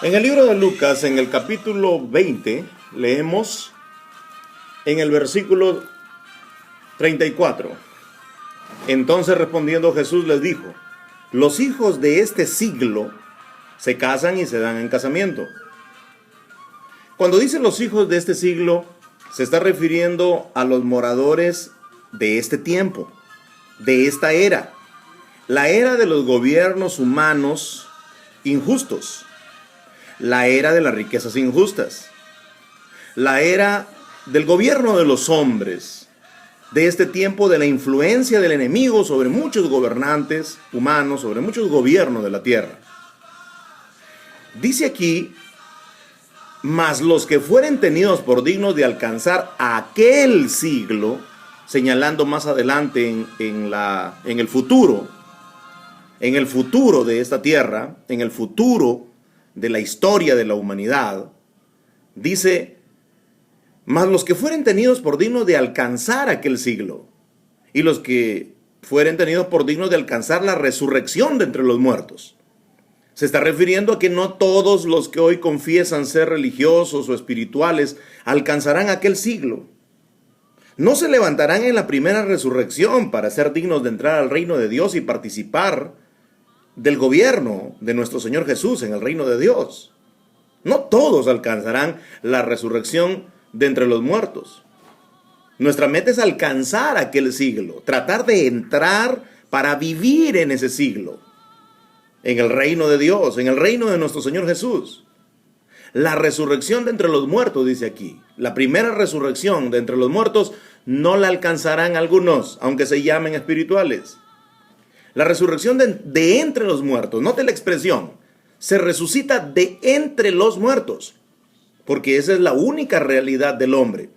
En el libro de Lucas, en el capítulo 20, leemos en el versículo 34. Entonces respondiendo Jesús les dijo: los hijos de este siglo se casan y se dan en casamiento. Cuando dice los hijos de este siglo, se está refiriendo a los moradores de este tiempo, de esta era, la era de los gobiernos humanos injustos, la era de las riquezas injustas, la era del gobierno de los hombres, de este tiempo de la influencia del enemigo sobre muchos gobernantes humanos, sobre muchos gobiernos de la tierra. Dice aquí: mas los que fueren tenidos por dignos de alcanzar aquel siglo, señalando más adelante en el futuro de esta tierra, en el futuro de la historia de la humanidad, dice: mas los que fueren tenidos por dignos de alcanzar aquel siglo, y los que fueren tenidos por dignos de alcanzar la resurrección de entre los muertos. Se está refiriendo a que no todos los que hoy confiesan ser religiosos o espirituales alcanzarán aquel siglo. No se levantarán en la primera resurrección para ser dignos de entrar al reino de Dios y participar del gobierno de nuestro Señor Jesús en el reino de Dios. No todos alcanzarán la resurrección de entre los muertos. Nuestra meta es alcanzar aquel siglo, tratar de entrar para vivir en ese siglo, en el reino de Dios, en el reino de nuestro Señor Jesús. La resurrección de entre los muertos, dice aquí, la primera resurrección de entre los muertos no la alcanzarán algunos, aunque se llamen espirituales. La resurrección de entre los muertos, note la expresión, se resucita de entre los muertos, porque esa es la única realidad del hombre.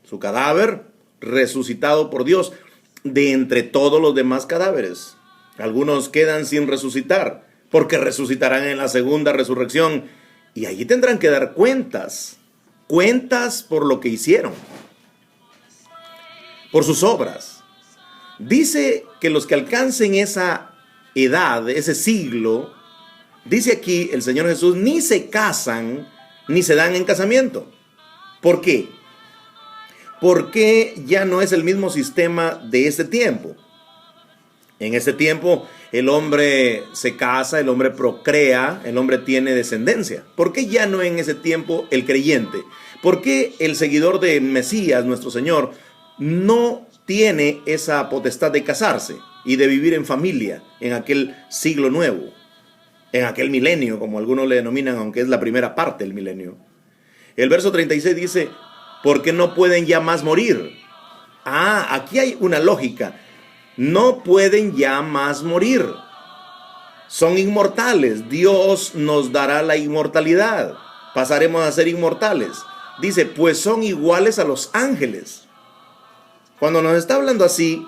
Su cadáver resucitado por Dios de entre todos los demás cadáveres. Algunos quedan sin resucitar, porque resucitarán en la segunda resurrección, y allí tendrán que dar cuentas por lo que hicieron, por sus obras. Dice que los que alcancen esa edad, ese siglo, dice aquí el Señor Jesús, ni se casan, ni se dan en casamiento. ¿Por qué? Porque ya no es el mismo sistema de este tiempo. En ese tiempo el hombre se casa, el hombre procrea, el hombre tiene descendencia. ¿Por qué ya no en ese tiempo el creyente? ¿Por qué el seguidor de Mesías, nuestro Señor, no tiene esa potestad de casarse y de vivir en familia en aquel siglo nuevo? En aquel milenio, como algunos le denominan, aunque es la primera parte del milenio. El verso 36 dice: porque no pueden ya más morir. Aquí hay una lógica. No pueden ya más morir. Son inmortales. Dios nos dará la inmortalidad. Pasaremos a ser inmortales. Dice, pues son iguales a los ángeles. Cuando nos está hablando así,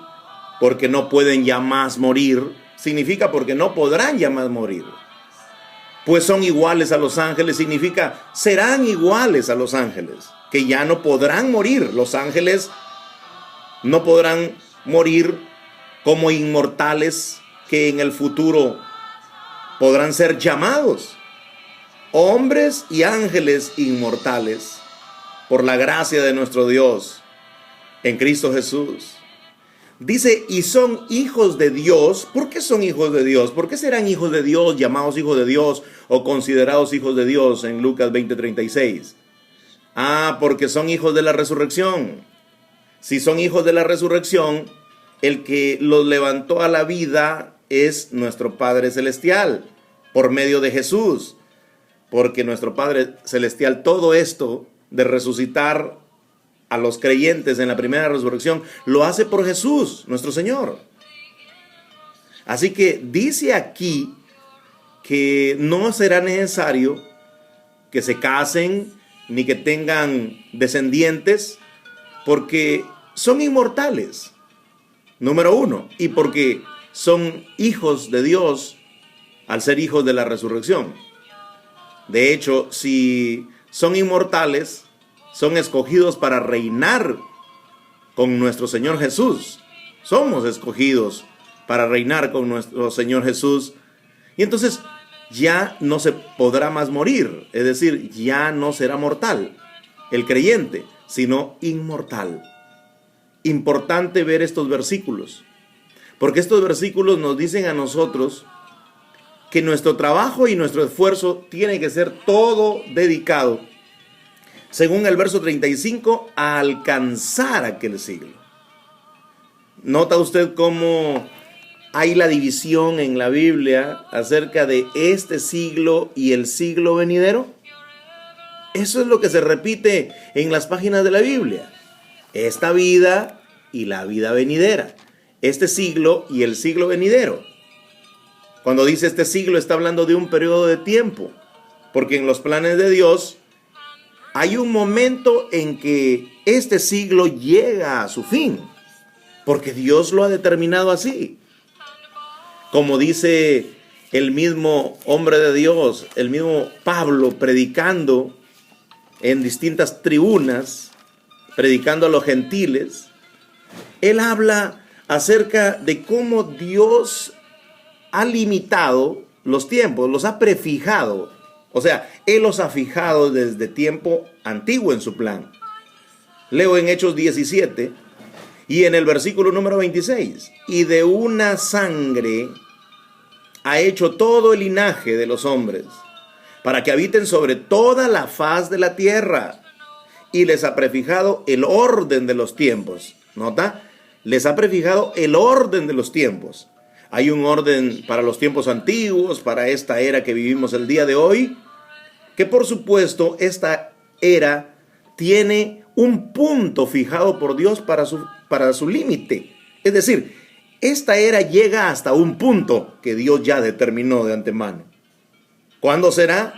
porque no pueden ya más morir, significa porque no podrán ya más morir. Pues son iguales a los ángeles, significa serán iguales a los ángeles, que ya no podrán morir. Los ángeles no podrán morir como inmortales, que en el futuro podrán ser llamados hombres y ángeles inmortales por la gracia de nuestro Dios en Cristo Jesús. Dice, y son hijos de Dios. ¿Por qué son hijos de Dios? ¿Por qué serán hijos de Dios, llamados hijos de Dios o considerados hijos de Dios en Lucas 20:36? Porque son hijos de la resurrección. Si son hijos de la resurrección, el que los levantó a la vida es nuestro Padre Celestial, por medio de Jesús. Porque nuestro Padre Celestial, todo esto de resucitar a los creyentes en la primera resurrección, lo hace por Jesús, nuestro Señor. Así que dice aquí que no será necesario que se casen ni que tengan descendientes, porque son inmortales, número uno, y porque son hijos de Dios al ser hijos de la resurrección. De hecho, si son inmortales, son escogidos para reinar con nuestro Señor Jesús. Somos escogidos para reinar con nuestro Señor Jesús. Y entonces ya no se podrá más morir, es decir, ya no será mortal el creyente, sino inmortal. Importante ver estos versículos, porque estos versículos nos dicen a nosotros que nuestro trabajo y nuestro esfuerzo tiene que ser todo dedicado, según el verso 35, a alcanzar aquel siglo. ¿Nota usted cómo hay la división en la Biblia acerca de este siglo y el siglo venidero? Eso es lo que se repite en las páginas de la Biblia. Esta vida y la vida venidera. Este siglo y el siglo venidero. Cuando dice este siglo está hablando de un periodo de tiempo, porque en los planes de Dios hay un momento en que este siglo llega a su fin, porque Dios lo ha determinado así. Como dice el mismo hombre de Dios, el mismo Pablo, predicando en distintas tribunas, predicando a los gentiles, él habla acerca de cómo Dios ha limitado los tiempos, los ha prefijado. O sea, Él los ha fijado desde tiempo antiguo en su plan. Leo en Hechos 17 y en el versículo número 26. Y de una sangre ha hecho todo el linaje de los hombres, para que habiten sobre toda la faz de la tierra. Y les ha prefijado el orden de los tiempos. ¿Nota? Les ha prefijado el orden de los tiempos. Hay un orden para los tiempos antiguos, para esta era que vivimos el día de hoy, que por supuesto esta era tiene un punto fijado por Dios para su límite. Es decir, esta era llega hasta un punto que Dios ya determinó de antemano. ¿Cuándo será?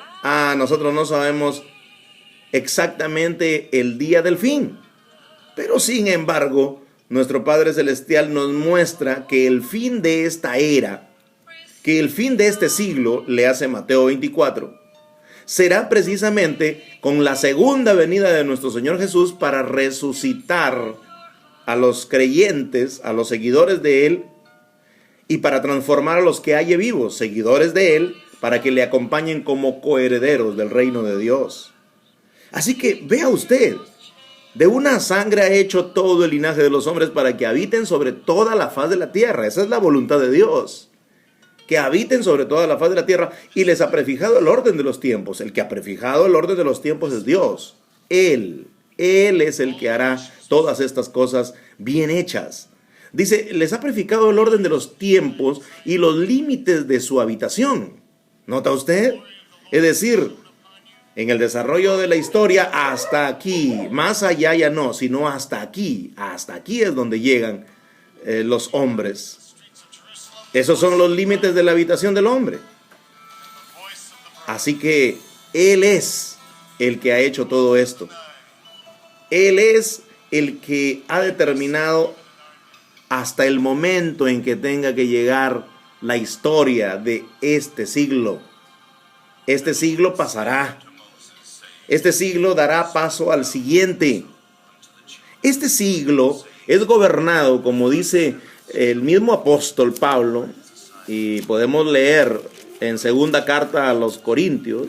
Nosotros no sabemos exactamente el día del fin. Pero sin embargo, nuestro Padre Celestial nos muestra que el fin de esta era, que el fin de este siglo, le hace Mateo 24, será precisamente con la segunda venida de nuestro Señor Jesús para resucitar a los creyentes, a los seguidores de Él, y para transformar a los que haya vivos, seguidores de Él, para que le acompañen como coherederos del reino de Dios. Así que vea usted, de una sangre ha hecho todo el linaje de los hombres para que habiten sobre toda la faz de la tierra. Esa es la voluntad de Dios, que habiten sobre toda la faz de la tierra, y les ha prefijado el orden de los tiempos. El que ha prefijado el orden de los tiempos es Dios. Él es el que hará todas estas cosas bien hechas. Dice, les ha prefijado el orden de los tiempos y los límites de su habitación. ¿Nota usted? Es decir, en el desarrollo de la historia, hasta aquí, más allá ya no, sino hasta aquí es donde llegan los hombres. Esos son los límites de la habitación del hombre. Así que Él es el que ha hecho todo esto. Él es el que ha determinado hasta el momento en que tenga que llegar la historia de este siglo. Este siglo pasará. Este siglo dará paso al siguiente. Este siglo es gobernado, como dice el mismo apóstol Pablo, y podemos leer en segunda carta a los Corintios.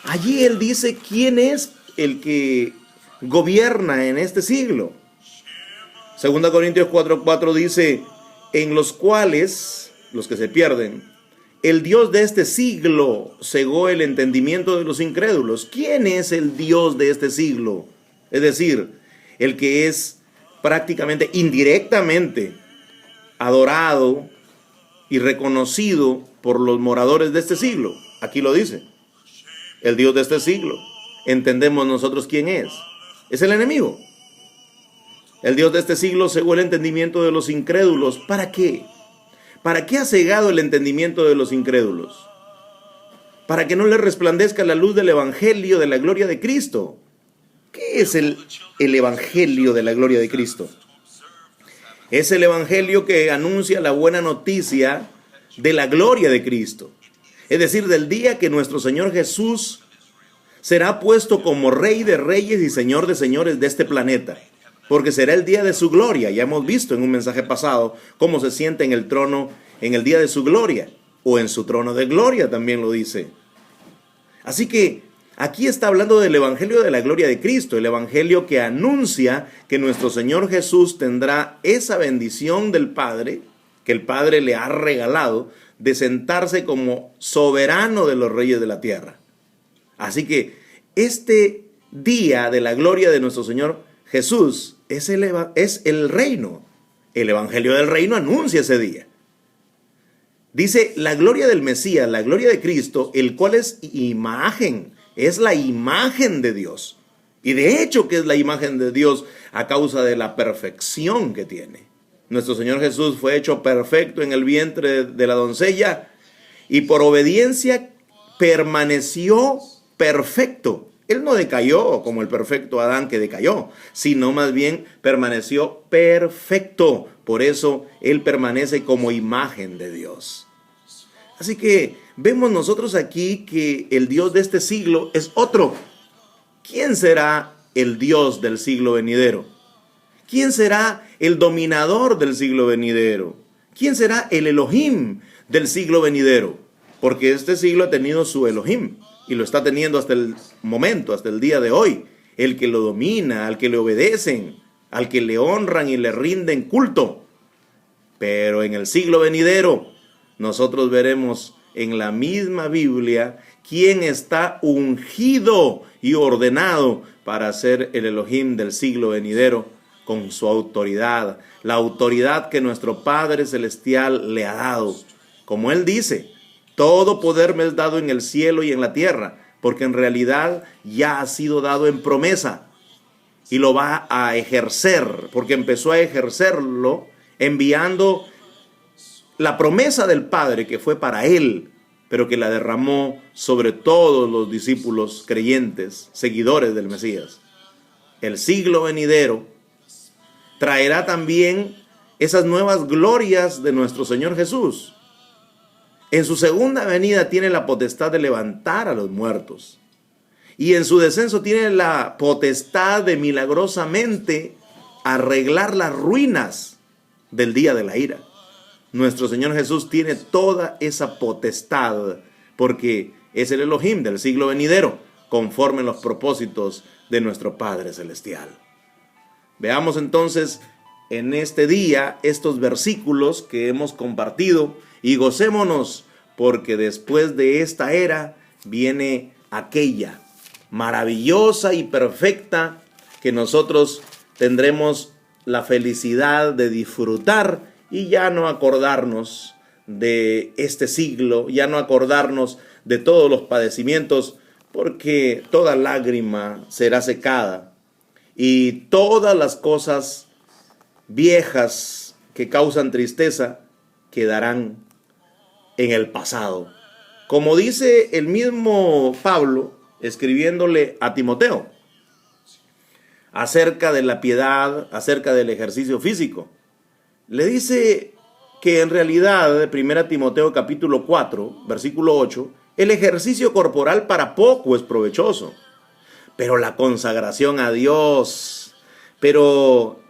Allí él dice quién es el que gobierna en este siglo. Segunda Corintios 4:4 dice, en los cuales, los que se pierden, el Dios de este siglo cegó el entendimiento de los incrédulos. ¿Quién es el Dios de este siglo? Es decir, el que es prácticamente indirectamente adorado y reconocido por los moradores de este siglo. Aquí lo dice, el Dios de este siglo. Entendemos nosotros quién es. Es el enemigo. El Dios de este siglo cegó el entendimiento de los incrédulos. ¿Para qué? ¿Para qué ha cegado el entendimiento de los incrédulos? Para que no les resplandezca la luz del evangelio de la gloria de Cristo. ¿Qué es el evangelio de la gloria de Cristo? Es el evangelio que anuncia la buena noticia de la gloria de Cristo. Es decir, del día que nuestro Señor Jesús será puesto como Rey de Reyes y Señor de Señores de este planeta. Porque será el día de su gloria. Ya hemos visto en un mensaje pasado cómo se sienta en el trono en el día de su gloria. o en su trono de gloria, también lo dice. Así que aquí está hablando del evangelio de la gloria de Cristo, el evangelio que anuncia que nuestro Señor Jesús tendrá esa bendición del Padre, que el Padre le ha regalado, de sentarse como soberano de los reyes de la tierra. Así que este día de la gloria de nuestro Señor Jesús es el reino. El evangelio del reino anuncia ese día. Dice la gloria del Mesías, la gloria de Cristo, el cual es imagen, es la imagen de Dios. Y de hecho que es la imagen de Dios a causa de la perfección que tiene. Nuestro Señor Jesús fue hecho perfecto en el vientre de la doncella y por obediencia permaneció perfecto. Él no decayó como el perfecto Adán que decayó, sino más bien permaneció perfecto. Por eso Él permanece como imagen de Dios. Así que vemos nosotros aquí que el Dios de este siglo es otro. ¿Quién será el Dios del siglo venidero? ¿Quién será el dominador del siglo venidero? ¿Quién será el Elohim del siglo venidero? Porque este siglo ha tenido su Elohim y lo está teniendo hasta el momento, hasta el día de hoy. El que lo domina, al que le obedecen, al que le honran y le rinden culto. Pero en el siglo venidero, nosotros veremos en la misma Biblia quién está ungido y ordenado para ser el Elohim del siglo venidero con su autoridad, la autoridad que nuestro Padre Celestial le ha dado. Como Él dice, todo poder me es dado en el cielo y en la tierra, porque en realidad ya ha sido dado en promesa y lo va a ejercer, porque empezó a ejercerlo enviando la promesa del Padre que fue para Él, pero que la derramó sobre todos los discípulos creyentes, seguidores del Mesías. El siglo venidero traerá también esas nuevas glorias de nuestro Señor Jesús. En su segunda venida tiene la potestad de levantar a los muertos. Y en su descenso tiene la potestad de milagrosamente arreglar las ruinas del día de la ira. Nuestro Señor Jesús tiene toda esa potestad porque es el Elohim del siglo venidero, conforme a los propósitos de nuestro Padre Celestial. Veamos entonces en este día estos versículos que hemos compartido y gocémonos porque después de esta era viene aquella maravillosa y perfecta que nosotros tendremos la felicidad de disfrutar y ya no acordarnos de este siglo, ya no acordarnos de todos los padecimientos, porque toda lágrima será secada y todas las cosas viejas que causan tristeza quedarán en el pasado. Como dice el mismo Pablo, escribiéndole a Timoteo, acerca de la piedad, acerca del ejercicio físico. Le dice que en realidad, 1 Timoteo capítulo 4, versículo 8, el ejercicio corporal para poco es provechoso, pero la consagración a Dios, pero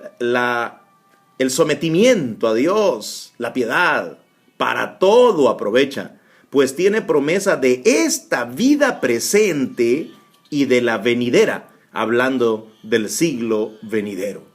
el sometimiento a Dios, la piedad, para todo aprovecha, pues tiene promesa de esta vida presente y de la venidera, hablando del siglo venidero.